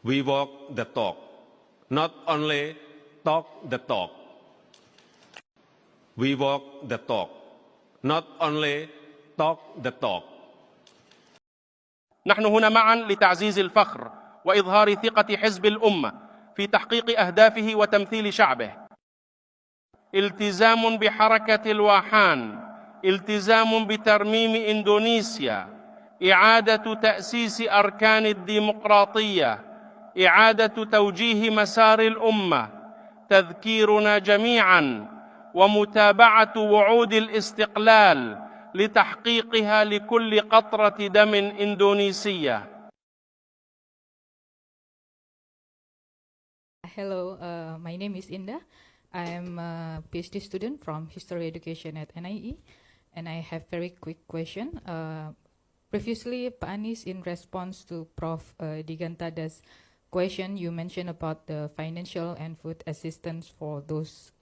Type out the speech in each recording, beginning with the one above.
We walk the talk, not only talk the talk. We walk the talk, not only talk the talk. نحن هنا معا لتعزيز الفخر وإظهار ثقة حزب الأمة في تحقيق أهدافه وتمثيل شعبه. التزام بحركة الواحان، التزام بترميم إندونيسيا، إعادة تأسيس أركان الديمقراطية، إعادة توجيه مسار الأمة، تذكيرنا جميعا ومتابعة وعود الاستقلال لتحقيقها لكل قطرة دم إندونيسية. Hello, my name is Indah. I'm a PhD student from History Education at NIE, and I have very quick question. Previously, Pak Anies, in response to Prof. Digantada's question, you mentioned about the financial and food assistance for those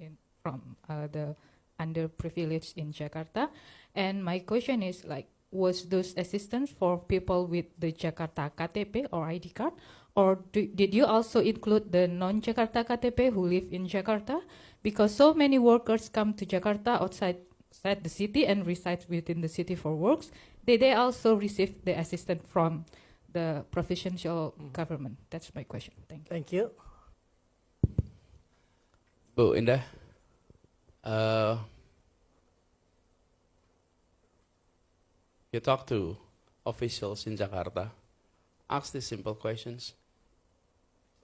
from the underprivileged in Jakarta. And my question is, like, was those assistance for people with the Jakarta KTP or ID card? Or did you also include the non-Jakarta KTP who live in Jakarta? Because so many workers come to Jakarta outside the city and reside within the city for works. They also receive the assistance from the provincial government. That's my question. Thank you. Thank you. Bu Indah, you talk to officials in Jakarta, ask these simple questions.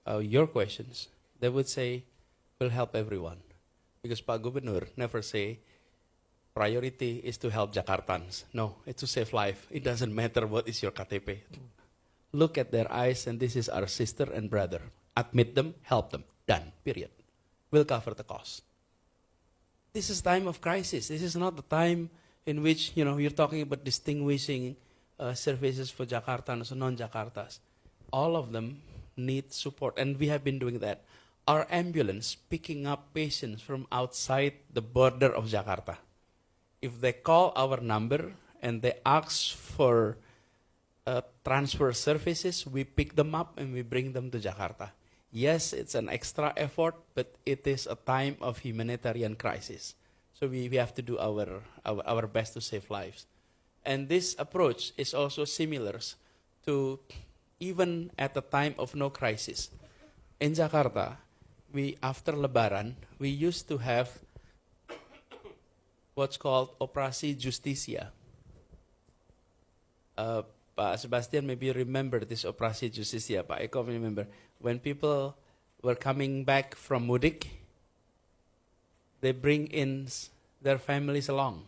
Your questions, they would say, will help everyone. Because Pak Gubernur never say, priority is to help Jakartans. No, it's to save life. It doesn't matter what is your KTP. Look at their eyes, and this is our sister and brother. Admit them, help them. Done, period. We'll cover the cost. This is time of crisis. This is not the time in which, you're talking about distinguishing services for Jakartans or non-Jakartas. All of them need support, and we have been doing that. Our ambulance picking up patients from outside the border of Jakarta. If they call our number and they ask for transfer services, we pick them up and we bring them to Jakarta. Yes, it's an extra effort, but it is a time of humanitarian crisis. So we have to do our best to save lives. And this approach is also similar to even at the time of no crisis. In Jakarta, after Lebaran, we used to have what's called Operasi Justisia. Pak Sebastian maybe remember this Operasi Justisia. Pak Eko remember. When people were coming back from Mudik, they bring in their families along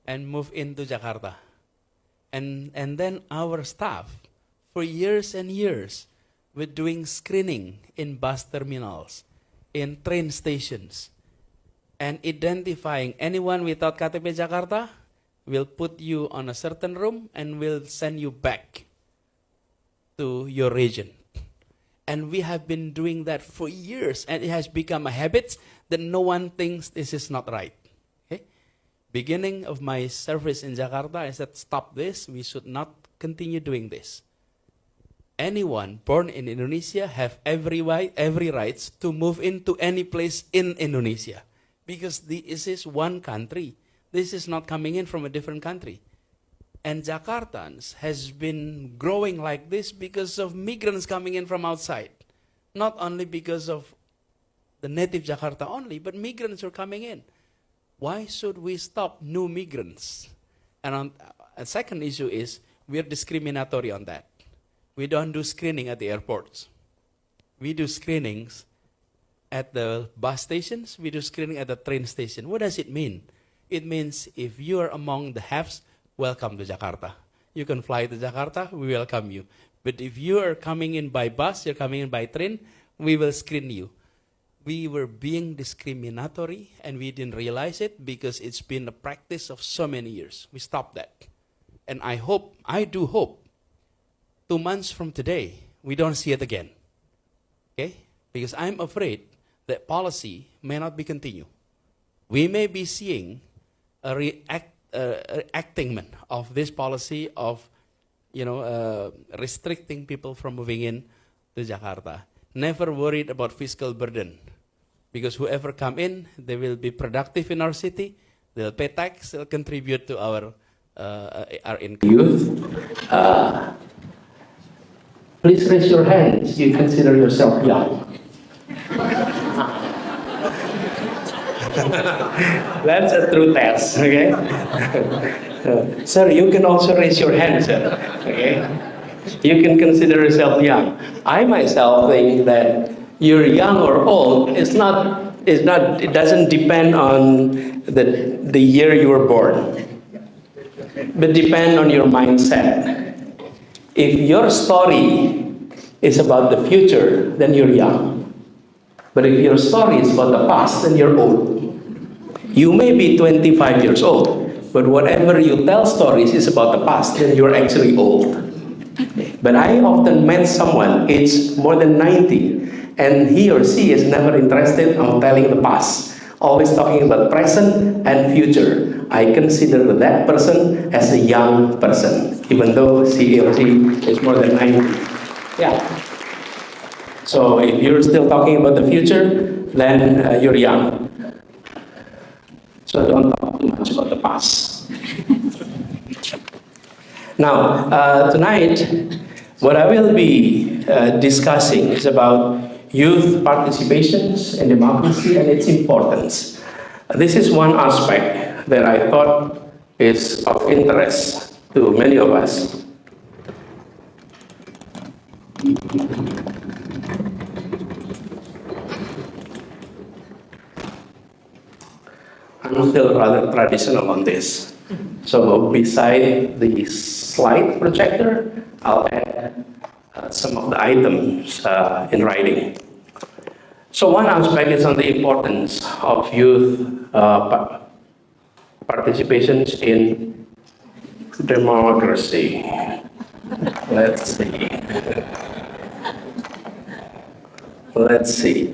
and move into Jakarta. And then our staff, for years and years, we're doing screening in bus terminals, in train stations, and identifying anyone without KTP Jakarta, we'll put you on a certain room and we'll send you back to your region. And we have been doing that for years, and it has become a habit that no one thinks this is not right. Okay? Beginning of my service in Jakarta, I said, stop this, we should not continue doing this. Anyone born in Indonesia have every rights to move into any place in Indonesia. Because this is one country. This is not coming in from a different country. And Jakartans has been growing like this because of migrants coming in from outside. Not only because of the native Jakarta only, but migrants are coming in. Why should we stop new migrants? And a second issue is we are discriminatory on that. We don't do screening at the airports. We do screenings at the bus stations. We do screening at the train station. What does it mean? It means if you are among the haves, welcome to Jakarta. You can fly to Jakarta, we welcome you. But if you are coming in by bus, you're coming in by train, we will screen you. We were being discriminatory and we didn't realize it because it's been a practice of so many years. We stopped that. And I do hope, 2 months from today, we don't see it again. Okay? Because I'm afraid that policy may not be continued. We may be seeing a reacting of this policy of, restricting people from moving in to Jakarta. Never worried about fiscal burden, because whoever come in, they will be productive in our city. They'll pay tax. They'll contribute to our income. Youth, please raise your hands. You consider yourself young. That's a true test, okay? Sir, you can also raise your hand, sir, okay? You can consider yourself young. I myself think that you're young or old it doesn't depend on the year you were born, but depend on your mindset. If your story is about the future, then you're young. But if your story is about the past, then you're old. You may be 25 years old, but whatever you tell stories is about the past, then you're actually old. But I often met someone aged more than 90, and he or she is never interested in telling the past, always talking about present and future. I consider that person as a young person, even though he or she is more than 90. Yeah. So if you're still talking about the future, then you're young. So don't talk too much about the past. Now, tonight, what I will be discussing is about youth participations in democracy and its importance. This is one aspect that I thought is of interest to many of us. I'm still rather traditional on this. So beside the slide projector, I'll add some of the items in writing. So one aspect is on the importance of youth participations in democracy. Let's see. Let's see.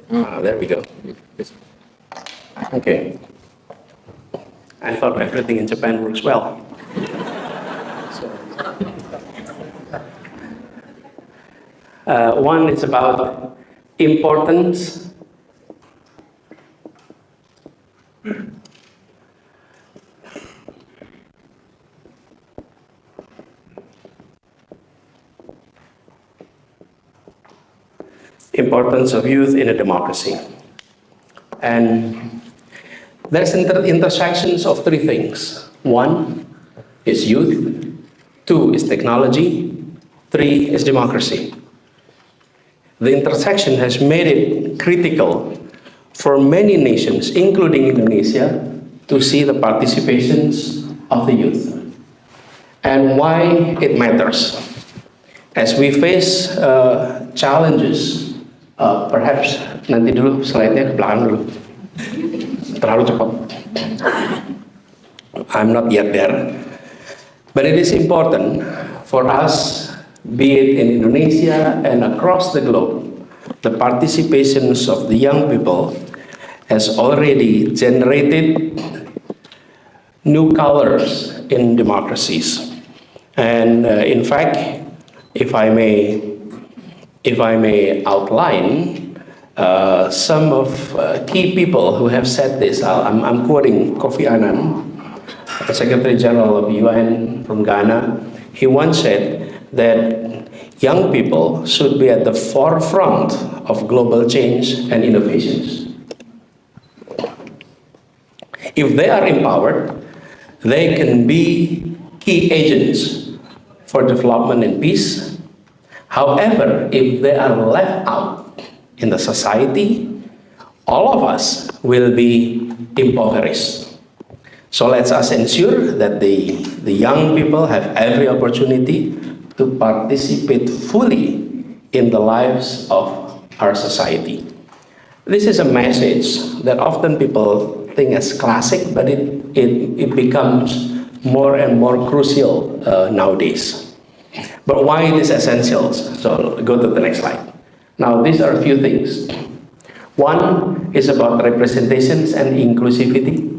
There we go. Okay. I thought everything in Japan works well. One is about importance. Importance of youth in a democracy. And there's intersections of three things. One is youth, two is technology, three is democracy. The intersection has made it critical for many nations, including Indonesia, to see the participations of the youth. And why it matters. As we face challenges, perhaps nanti dulu slide-nya ke belakang dulu. Terlalu cepat. I'm not yet there. But it is important for us, be it in Indonesia and across the globe, the participations of the young people has already generated new colors in democracies. And in fact, if I may outline some of key people who have said this. I'm quoting Kofi Annan, Secretary General of UN from Ghana. He once said that young people should be at the forefront of global change and innovations. If they are empowered, they can be key agents for development and peace. However, if they are left out in the society, all of us will be impoverished. So let us ensure that the young people have every opportunity to participate fully in the lives of our society. This is a message that often people think as classic, but it becomes more and more crucial nowadays. But why it is essential? So go to the next slide. Now these are a few things. One is about representations and inclusivity.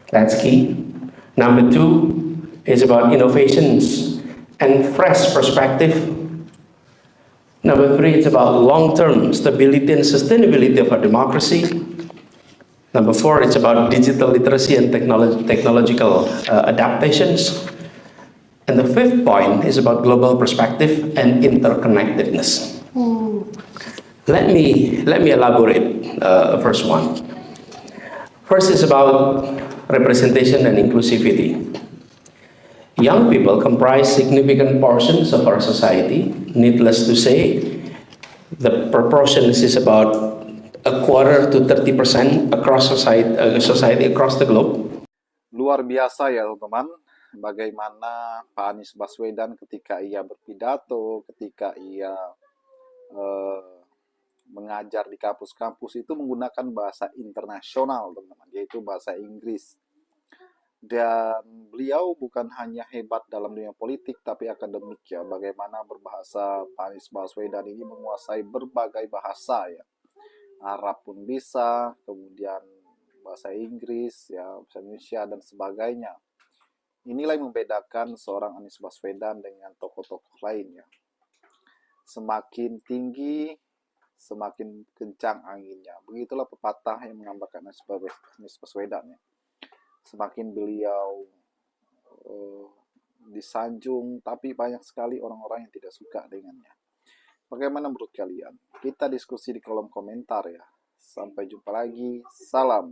That's key. Number two is about innovations and fresh perspective. Number three, it's about long-term stability and sustainability of our democracy. Number four, it's about digital literacy and technological adaptations. And the fifth point is about global perspective and interconnectedness. Let me elaborate first one. First is about representation and inclusivity. Young people comprise significant portions of our society. Needless to say, the proportion is about a quarter to 30% across society across the globe. Luar biasa ya teman-teman, bagaimana Pak Anies Baswedan ketika ia berpidato, ketika ia mengajar di kampus-kampus itu menggunakan bahasa internasional teman-teman, yaitu bahasa Inggris. Dan beliau bukan hanya hebat dalam dunia politik, tapi akademik ya. Bagaimana berbahasa, Pak Anies Baswedan ini menguasai berbagai bahasa ya. Arab pun bisa, kemudian bahasa Inggris, ya, bahasa Indonesia, dan sebagainya. Inilah yang membedakan seorang Anies Baswedan dengan tokoh-tokoh lainnya. Semakin tinggi, semakin kencang anginnya. Begitulah pepatah yang menggambarkan Anies Baswedan ya. Semakin beliau disanjung, tapi banyak sekali orang-orang yang tidak suka dengannya. Bagaimana menurut kalian? Kita diskusi di kolom komentar ya. Sampai jumpa lagi. Salam.